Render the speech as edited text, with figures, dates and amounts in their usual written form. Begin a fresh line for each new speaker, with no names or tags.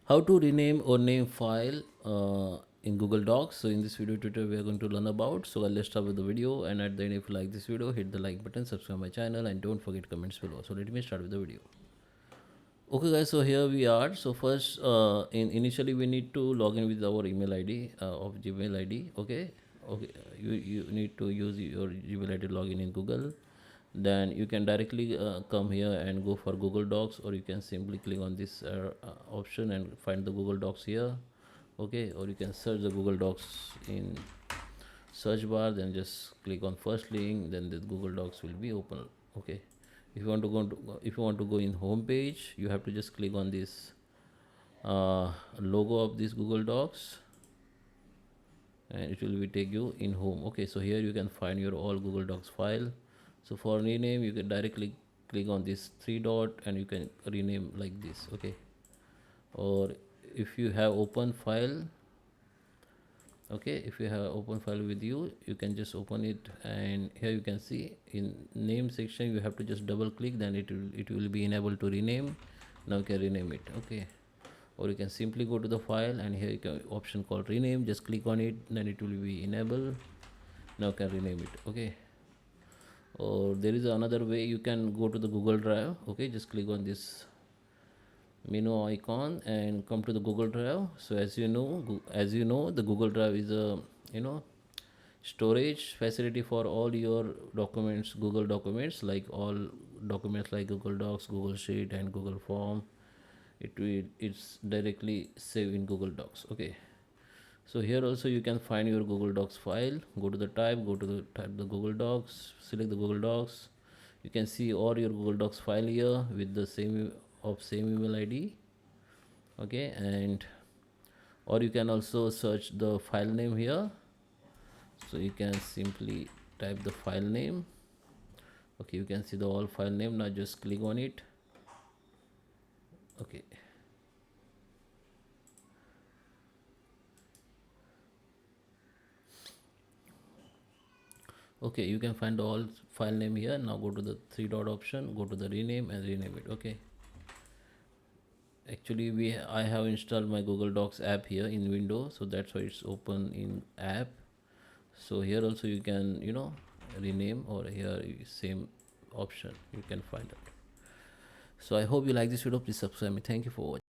How to rename or name file in Google Docs. So in this video tutorial we are going to learn about. So let's start with the video, and at the end, if you like this video, hit the like button, subscribe my channel, and don't forget comments below. So let me start with the video. Okay guys, so here we are. So first initially we need to log in with our email ID of Gmail ID. Okay, you need to use your Gmail ID login in Google. Then you can directly come here and go for Google Docs, or you can simply click on this option and find the Google Docs here. Okay, or you can search the Google Docs in search bar, then just click on first link, then the Google Docs will be open. Okay, if you want to go in home page, you have to just click on this logo of this Google Docs, and it will be take you in home. Okay, so here you can find your all Google Docs file. So for rename, you can directly click on this three dot and you can rename like this. Okay, or if you have open file, okay, if you have open file with you, you can just open it, and here you can see in name section you have to just double click, then it will be enabled to rename. Now you can rename it. Okay, or you can simply go to the file, and here you can option called rename, just click on it, then it will be enabled. Now you can rename it. Okay, or there is another way, you can go to the Google Drive. Okay, just click on this menu icon and come to the Google Drive. So as you know the Google Drive is a you know storage facility for all your documents, Google documents, like all documents like Google Docs, Google Sheet, and Google Form. It's directly saved in Google Docs. Okay, so here also you can find your Google Docs file. Go to the type the Google Docs, select the Google Docs. You can see all your Google Docs file here with the same email ID. Okay, and or you can also search the file name here. So you can simply type the file name. Okay, you can see the all file name. Now just click on it. Okay, okay, you can find all file name here. Now go to the three dot option, go to the rename and rename it. Okay, actually I have installed my Google Docs app here in Windows, so that's why it's open in app. So here also you can rename, or here same option you can find it. So I hope you like this video. Please subscribe me. Thank you for watching.